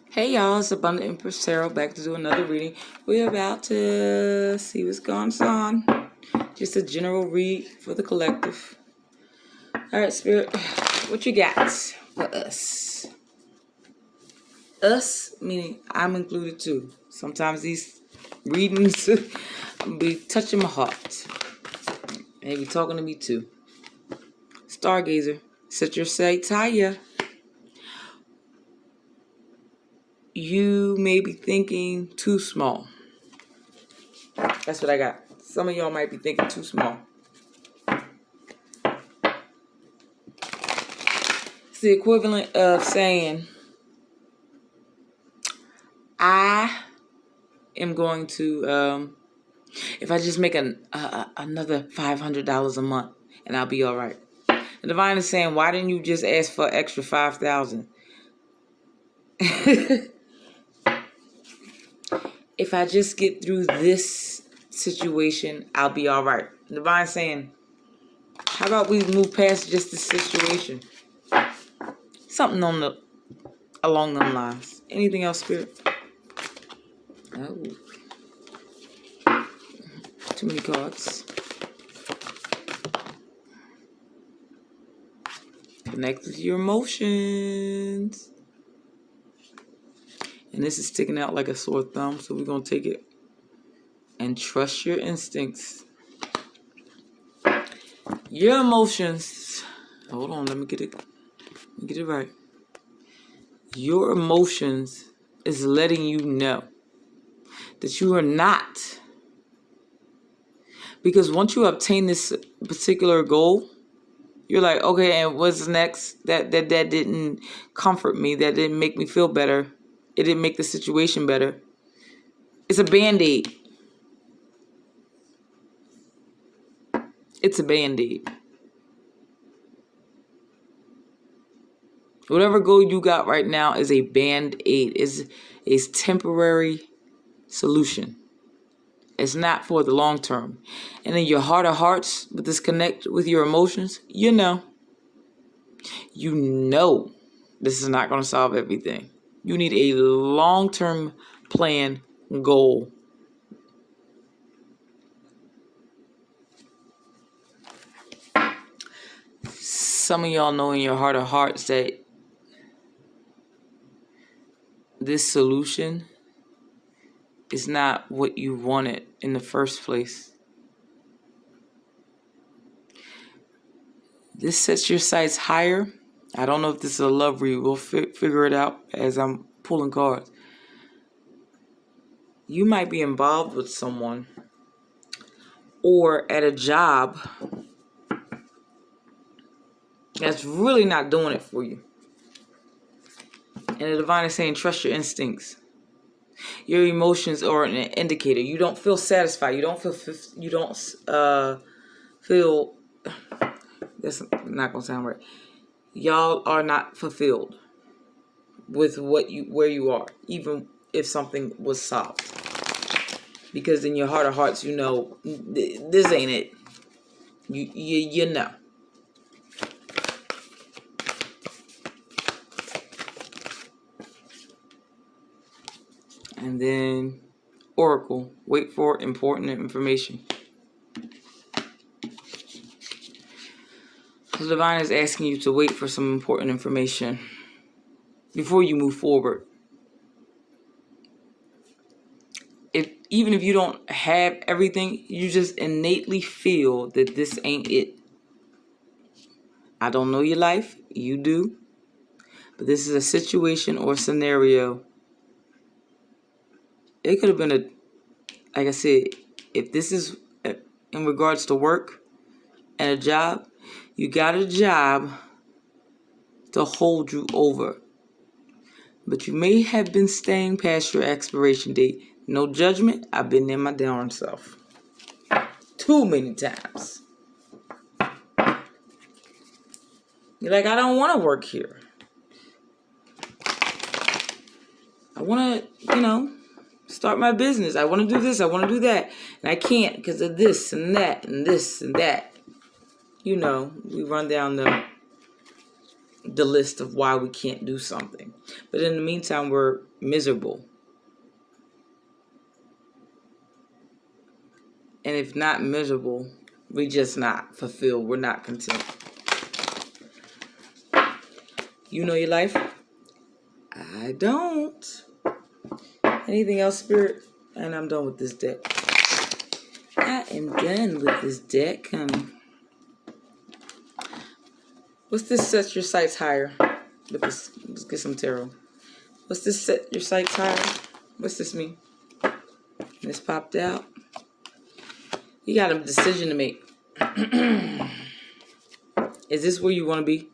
Hey y'all, it's Abundant Empress Tarot back to do another reading. We're about to see what's going on. Just a general read for the collective. Alright, Spirit, what you got for us? Us, meaning I'm included too. Sometimes these readings be touching my heart. They be talking to me too. Stargazer, set your sights higher. You may be thinking too small. That's what I got. Some of y'all might be thinking too small. It's the equivalent of saying, I am going to, if I just make another $500 a month and I'll be all right. The divine is saying, why didn't you just ask for extra 5,000? If I just get through this situation, I'll be all right. The divine is saying, how about we move past just this situation? Something along them lines. Anything else, Spirit? Oh. Too many cards. Connect with your emotions. And this is sticking out like a sore thumb, so we're going to take it. And trust your instincts. Your emotions. Hold on, let me get it right. Your emotions is letting you know that you are not. Because once you obtain this particular goal, you're like, okay, and what's next? That didn't comfort me. That didn't make me feel better. It didn't make the situation better. It's a Band-Aid. It's a Band-Aid. Whatever goal you got right now is a Band-Aid. Is a temporary solution. It's not for the long term. And in your heart of hearts, with this connect with your emotions, you know this is not going to solve everything. You need a long-term plan goal. Some of y'all know in your heart of hearts that this solution is not what you wanted in the first place. This sets your sights higher. I don't know if this is a love read. We'll figure it out as I'm pulling cards. You might be involved with someone or at a job that's really not doing it for you. And the divine is saying, trust your instincts. Your emotions are an indicator. You don't feel satisfied. You don't feel. That's not gonna sound right. Y'all are not fulfilled with where you are, even if something was solved. Because in your heart of hearts, you know this ain't it. You know. And then Oracle, wait for important information. The divine is asking you to wait for some important information before you move forward. Even if you don't have everything, you just innately feel that this ain't it. I don't know your life, you do. But this is a situation or scenario. It could have been like I said, if this is in regards to work and a job, you got a job to hold you over. But you may have been staying past your expiration date. No judgment. I've been there my darn self. Too many times. You're like, I don't want to work here. I want to, start my business. I want to do this. I want to do that. And I can't because of this and that and this and that. We run down the list of why we can't do something. But in the meantime, we're miserable. And if not miserable, we just not fulfilled. We're not content. You know your life? I don't. Anything else, Spirit? And I'm done with this deck. I am done with this deck. What's this? Set your sights higher. Let's get some tarot. What's this? Set your sights higher. What's this mean? This popped out. You got a decision to make. Is this where you want to be?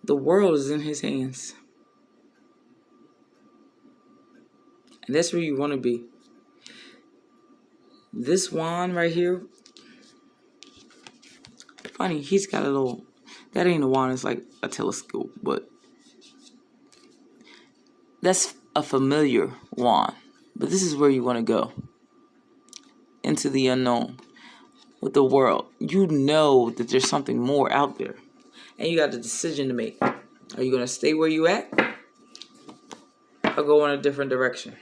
The world is in his hands. And that's where you want to be. This wand right here. Funny, he's got a little... That ain't a wand, it's like a telescope. But that's a familiar wand. But this is where you want to go. Into the unknown. With the world. You know that there's something more out there. And you got a decision to make. Are you going to stay where you at? Or go in a different direction?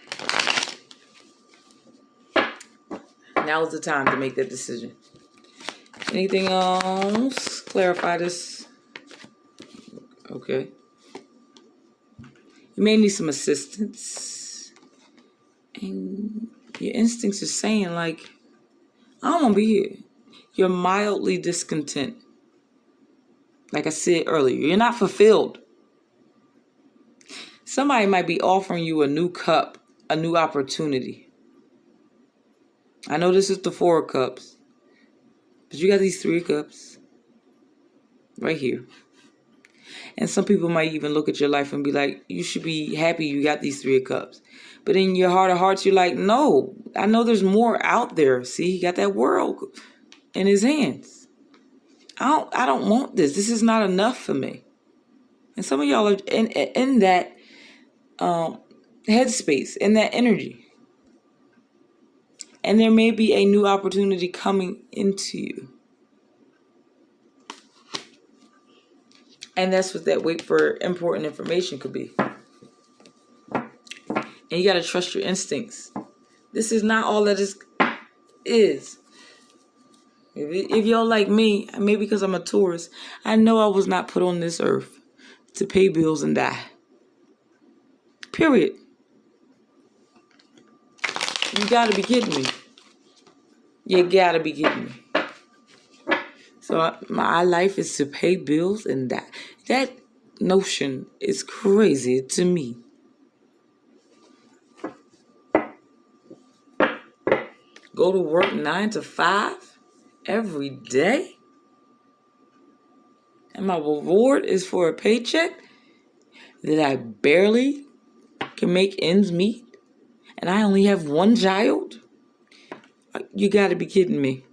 Now is the time to make that decision. Anything else? Clarify this. Okay. You may need some assistance. And your instincts are saying, like, I don't want to be here. You're mildly discontent. Like I said earlier, you're not fulfilled. Somebody might be offering you a new cup, a new opportunity. I know this is the 4 of Cups, but you got these 3 cups right here. And some people might even look at your life and be like, you should be happy you got these 3 cups. But in your heart of hearts, you're like, no, I know there's more out there. See, he got that world in his hands. I don't want this. This is not enough for me. And some of y'all are in that headspace, in that energy. And there may be a new opportunity coming into you. And that's what that wait for important information could be. And you got to trust your instincts. This is not all that is. If you're like me, maybe because I'm a tourist, I know I was not put on this earth to pay bills and die. Period. You got to be kidding me. You got to be kidding me. So my life is to pay bills and die. That notion is crazy to me. Go to work 9 to 5 every day? And my reward is for a paycheck that I barely can make ends meet? And I only have 1 child? You got to be kidding me.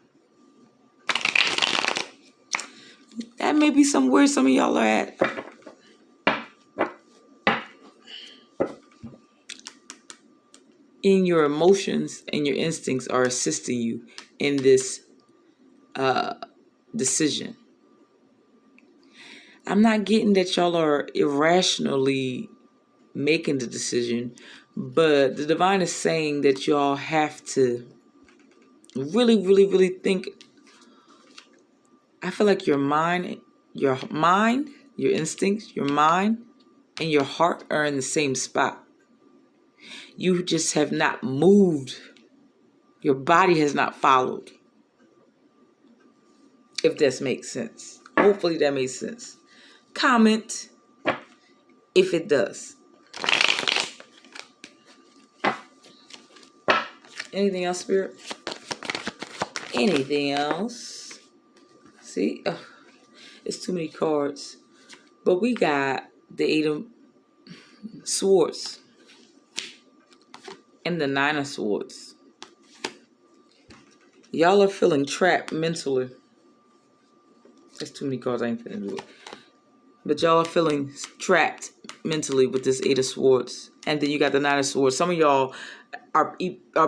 That may be somewhere some of y'all are at. In your emotions and your instincts are assisting you in this decision. I'm not getting that y'all are irrationally making the decision, but the divine is saying that y'all have to really, really, really think. I feel like your mind, your instincts, your mind, and your heart are in the same spot. You just have not moved. Your body has not followed. If this makes sense. Hopefully that makes sense. Comment if it does. Anything else, Spirit? Anything else? See? It's too many cards. But we got the 8 of Swords. And the 9 of Swords. Y'all are feeling trapped mentally. That's too many cards. I ain't finna do it. But y'all are feeling trapped mentally with this 8 of Swords. And then you got the 9 of Swords. Some of y'all are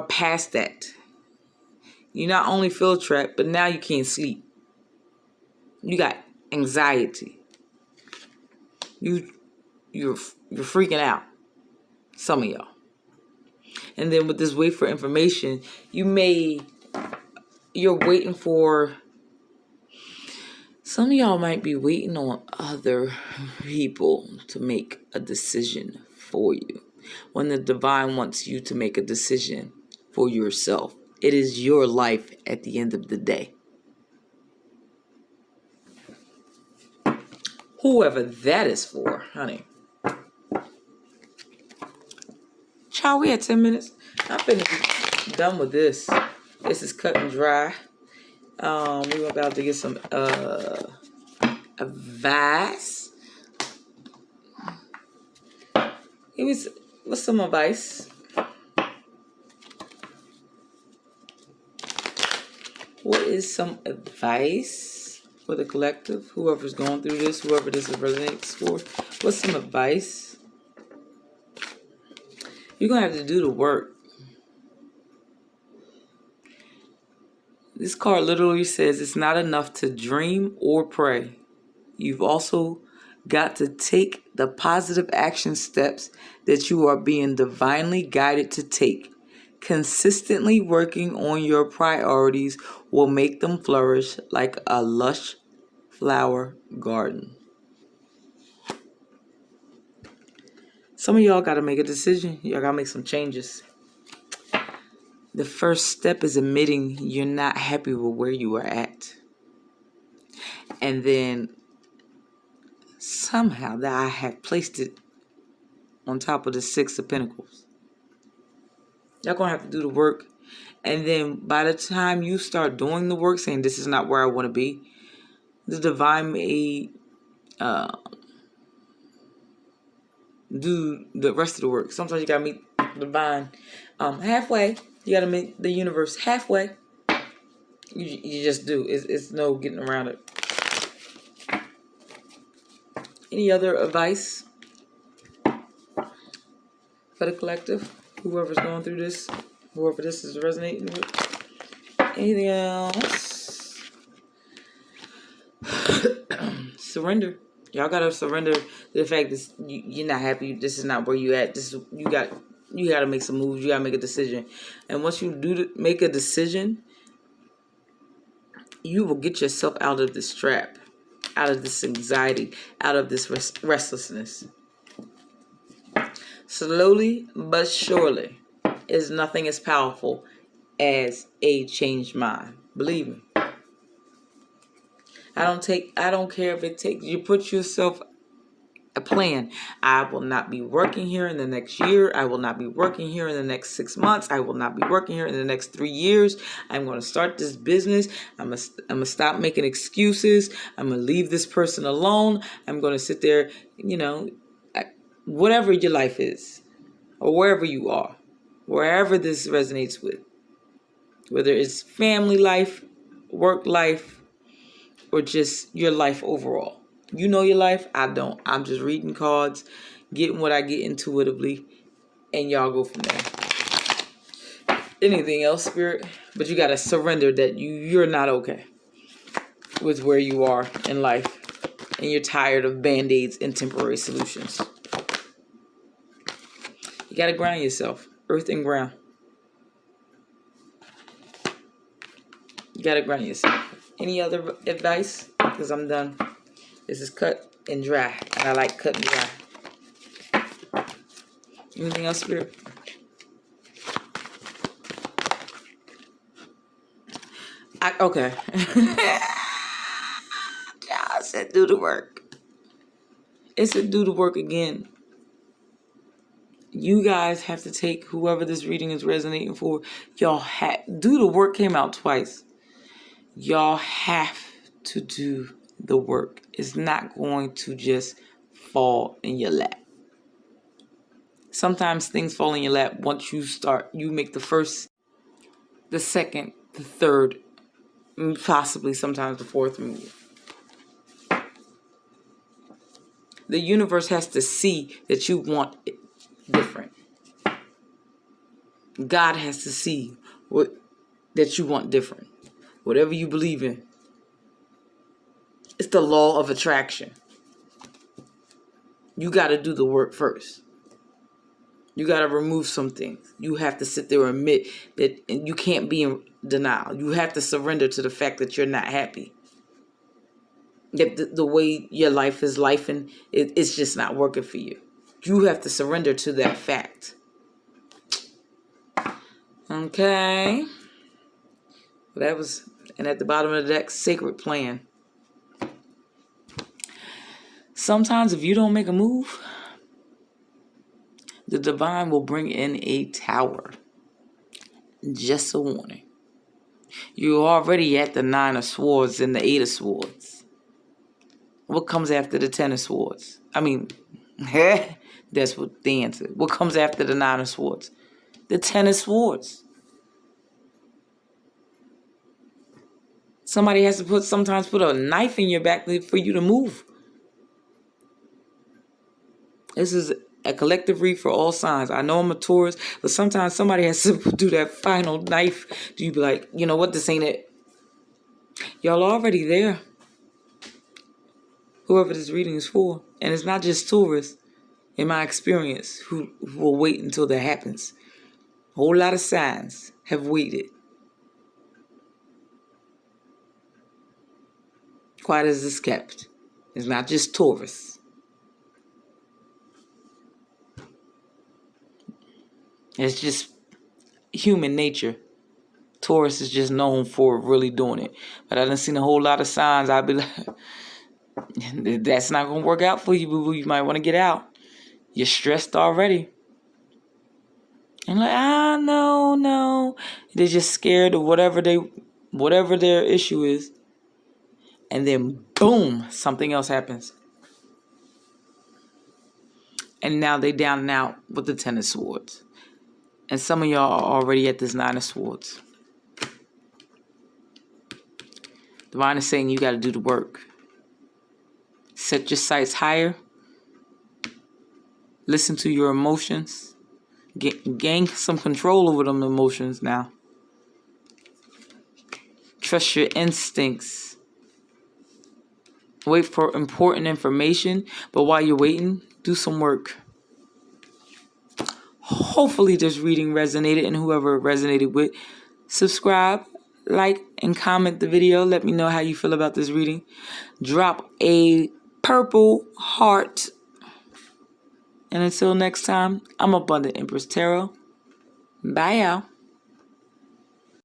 past that. You not only feel trapped, but now you can't sleep. You got anxiety. You're freaking out. Some of y'all. And then with this wait for information, you're waiting for, some of y'all might be waiting on other people to make a decision for you. When the divine wants you to make a decision for yourself. It is your life at the end of the day. Whoever that is for, honey. Child, we had 10 minutes. I'm finished. Done with this. This is cut and dry. We're about to get some advice. What's some advice? What is some advice for the collective? Whoever's going through this, whoever this resonates for. What's some advice? You're going to have to do the work. This card literally says it's not enough to dream or pray. You've also got to take the positive action steps that you are being divinely guided to take. Consistently working on your priorities will make them flourish like a lush flower garden. Some of y'all got to make a decision. Y'all got to make some changes. The first step is admitting you're not happy with where you are at. And then somehow that I have placed it on top of the Six of Pentacles. Y'all going to have to do the work. And then by the time you start doing the work, saying this is not where I want to be, the divine may do the rest of the work. Sometimes you got to meet the divine halfway. You got to meet the universe halfway. You just do. It's no getting around it. Any other advice for the collective? Whoever's going through this, whoever this is resonating with. Anything else? Surrender. Y'all gotta surrender to the fact that you're not happy. This is not where you at. You gotta make some moves. You gotta make a decision. And once you make a decision, you will get yourself out of this trap, out of this anxiety, out of this restlessness. Slowly but surely, is nothing as powerful as a changed mind. Believe me. I don't care if it takes, you put yourself a plan. I will not be working here in the next year. I will not be working here in the next 6 months. I will not be working here in the next 3 years. I'm going to start this business. I'm going to stop making excuses. I'm going to leave this person alone. I'm going to sit there, whatever your life is, or wherever you are, wherever this resonates with, whether it's family life, work life, or just your life overall. You know your life, I don't. I'm just reading cards, getting what I get intuitively, and y'all go from there. Anything else, Spirit? But you got to surrender that you're not okay with where you are in life, and you're tired of band-aids and temporary solutions. You got to ground yourself. Earth and ground. You got to ground yourself. Any other advice? Because I'm done. This is cut and dry. And I like cut and dry. Anything else, Spirit? Okay. I said do the work. It said do the work again. You guys have to take whoever this reading is resonating for. Y'all do the work came out twice. Y'all have to do the work. It's not going to just fall in your lap. Sometimes things fall in your lap once you make the first, the second, the third, possibly sometimes the fourth move. The universe has to see that you want it different. God has to see that you want different. Whatever you believe in. It's the law of attraction. You got to do the work first. You got to remove some things. You have to sit there and admit that you can't be in denial. You have to surrender to the fact that you're not happy. That the way your life is life, and it's just not working for you. You have to surrender to that fact. Okay. That was, and at the bottom of the deck, sacred plan. Sometimes if you don't make a move, the divine will bring in a tower. Just a warning. You're already at the 9 of Swords and the 8 of Swords. What comes after the 10 of Swords? I mean, that's what the answer. What comes after the 9 of Swords? The 10 of Swords. Somebody has to sometimes put a knife in your back for you to move. This is a collective read for all signs. I know I'm a Taurus, but sometimes somebody has to do that final knife. Do you be like, you know what, this ain't it. Y'all already there. Whoever this reading is for. And it's not just Taurus, in my experience, who will wait until that happens. A whole lot of signs have waited. Quiet as it's kept. It's not just Taurus. It's just human nature. Taurus is just known for really doing it. But I done seen a whole lot of signs. I'd be like, that's not going to work out for you, boo-boo. You might want to get out. You're stressed already. And like, no. They're just scared of whatever their issue is. And then, boom, something else happens. And now they down and out with the 10 of Swords. And some of y'all are already at this 9 of Swords. Divine is saying you got to do the work. Set your sights higher. Listen to your emotions. Gain some control over them emotions now. Trust your instincts. Wait for important information, but while you're waiting, do some work. Hopefully this reading resonated, and whoever it resonated with, subscribe, like, and comment the video. Let me know how you feel about this reading. Drop a purple heart. And until next time, I'm Abundant Empress Tarot. Bye, y'all.